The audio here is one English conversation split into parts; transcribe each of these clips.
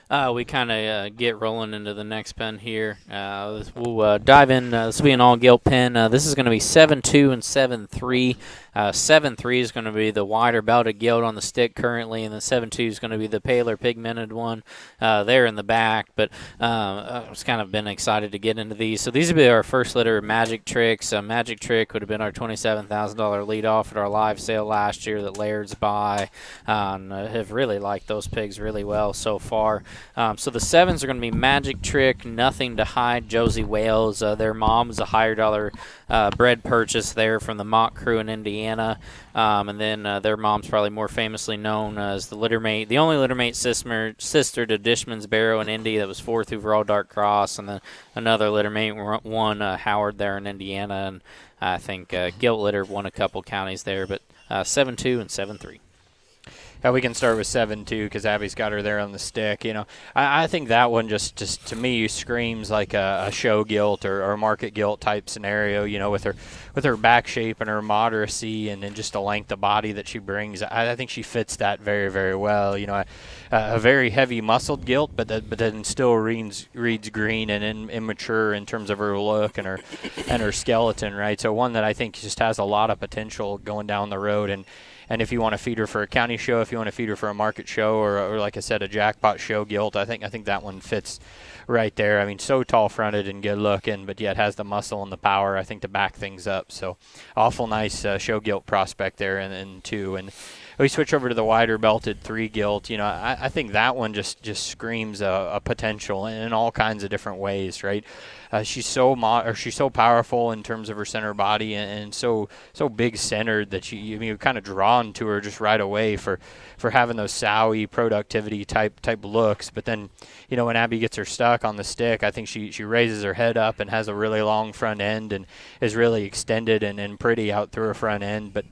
We kind of get rolling into the next pen here. We'll dive in. This will be an all-gilt pen. This is going to be 7-2 and 7-3. 7-3 is going to be the wider belted gilt on the stick currently, and the 7-2 is going to be the paler pigmented one there in the back. But I've kind of been excited to get into these. So these will be our first litter of Magic Tricks. Magic Trick would have been our $27,000 lead off at our live sale last year that Laird's buy, and have really liked those pigs really well so far. So the 7s are going to be Magic Trick, Nothing to Hide, Josie Wales. Their mom is a higher dollar bred purchase there from the Mock Crew in Indiana. And then their mom's probably more famously known as the littermate, the only littermate sister to Dishman's Barrow in Indy that was 4th overall Dark Cross, and then another littermate won Howard there in Indiana. And I think Gilt Litter won a couple counties there, but 7-2 and 7-3. We can start with 7-2 because Abby's got her there on the stick. I think that one just to me screams like a show gilt or a market gilt type scenario. With her back shape and her moderacy and just the length of body that she brings. I think she fits that very, very well. A very heavy muscled gilt, but then still reads green and immature in terms of her look and her skeleton, right? So one that I think just has a lot of potential going down the road. And if you want to feed her for a county show, if you want to feed her for a market show, or like I said, a jackpot show gilt, I think that one fits right there. I mean, so tall-fronted and good-looking, but yet has the muscle and the power, I think, to back things up. So awful nice show gilt prospect there in 2. And we switch over to the wider belted 3 gilt. I think that one just screams a potential in all kinds of different ways, right? She's so powerful in terms of her center body and so big centered that you're kind of drawn to her just right away for having those sowy productivity type looks. But then, when Abby gets her stuck on the stick, I think she raises her head up and has a really long front end and is really extended and pretty out through her front end. But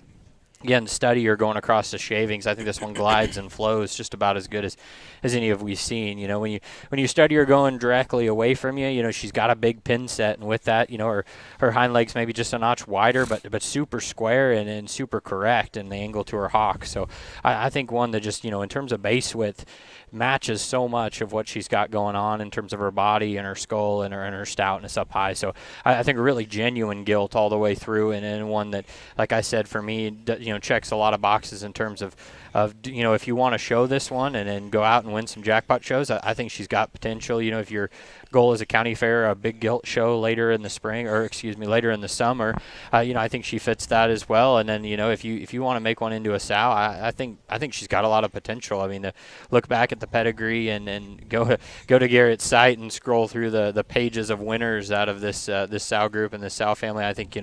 again, study her going across the shavings. I think this one glides and flows just about as good as any of we've seen. When you study her going directly away from you, she's got a big pin set, and with that, her hind legs maybe just a notch wider, but super square and super correct in the angle to her hock. So I think one that just, in terms of base width, matches so much of what she's got going on in terms of her body and her skull and her stoutness up high. So I think a really genuine gilt all the way through, and one that, like I said, for me, checks a lot of boxes in terms of if you want to show this one and then go out and win some jackpot shows. I think she's got potential. If your goal is a county fair, a big gilt show later in the spring, or later in the summer, I think she fits that as well. And then if you want to make one into a sow, I think she's got a lot of potential. I mean, to look back at the pedigree and go to Garrett's site and scroll through the pages of winners out of this sow group and this sow family, I think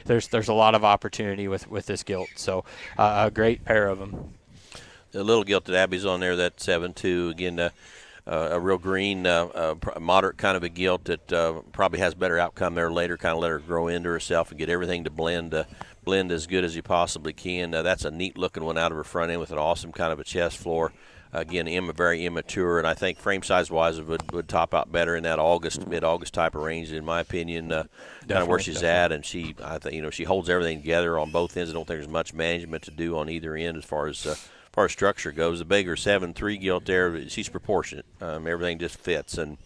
there's a lot of opportunity with this gilt. So a great pair of them. The little gilt that Abby's on there, that 7-2, again, a real green, moderate kind of a gilt that probably has better outcome there later, kind of let her grow into herself and get everything to blend as good as you possibly can. That's a neat-looking one out of her front end with an awesome kind of a chest floor. Again, very immature, and I think frame size-wise would top out better in that mid-August type of range, in my opinion, kind of where she's at. And she holds everything together on both ends. I don't think there's much management to do on either end as far as structure goes. The bigger 7-3 gilt there, she's proportionate. Everything just fits, and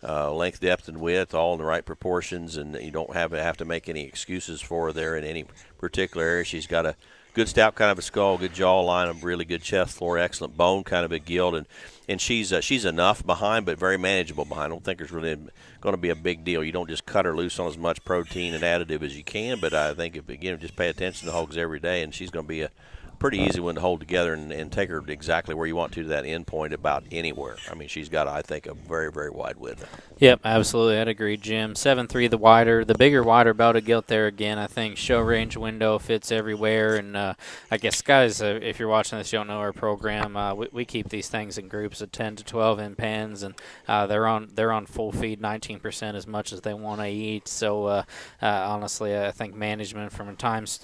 length, depth, and width all in the right proportions, and you don't have to make any excuses for her there in any particular area. She's got a good stout kind of a skull, good jaw line, a really good chest floor, excellent bone kind of a gilt, and she's enough behind, but very manageable behind. I don't think there's really going to be a big deal. You don't just cut her loose on as much protein and additive as you can, but I think just pay attention to hogs every day, and she's going to be a pretty easy one to hold together and take her exactly where you want to that end point about anywhere. I mean, she's got, I think, a very, very wide width. Yep, absolutely. I'd agree, Jim. 7-3, the bigger, wider belted gilt there again. I think show range window fits everywhere. And I guess, guys, if you're watching this, you don't know our program. We keep these things in groups of 10 to 12 in pens, and they're on full feed, 19% as much as they want to eat. So honestly, I think management from times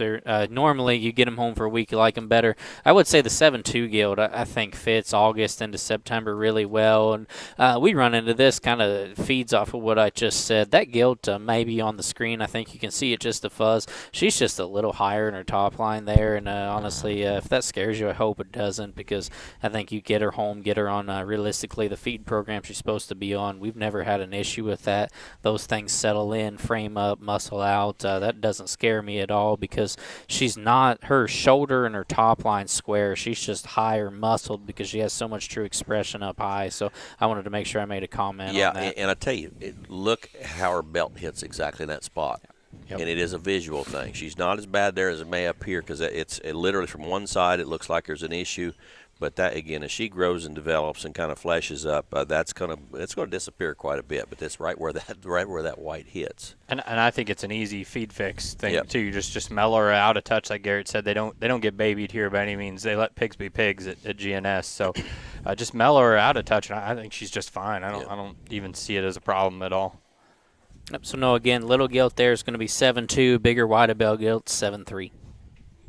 normally you get them home for a week, you like them them better. I would say the 7-2 gilt, I think, fits August into September really well. And we run into this, kind of feeds off of what I just said. That gilt maybe on the screen, I think you can see it just a fuzz. She's just a little higher in her top line there. And honestly, if that scares you, I hope it doesn't, because I think you get her home, get her on realistically the feed program she's supposed to be on. We've never had an issue with that. Those things settle in, frame up, muscle out. That doesn't scare me at all, because she's not, her shoulder and her top line square. She's just higher muscled because she has so much true expression up high. So I wanted to make sure I made a comment on that. Yeah, and I tell you, look how her belt hits exactly in that spot. Yep. And it is a visual thing. She's not as bad there as it may appear, because it's literally from one side it looks like there's an issue. But that, again, as she grows and develops and kind of flashes up, it's going to disappear quite a bit. But that's right where that white hits. And I think it's an easy feed fix thing Yep. too. You just mellow her out a touch, like Garrett said. They don't get babied here by any means. They let pigs be pigs at G&S. So just mellow her out a touch, and I think she's just fine. I don't even see it as a problem at all. Yep, so no, again, little gilt there is going to be 7-2, bigger white bell gilt 7-3.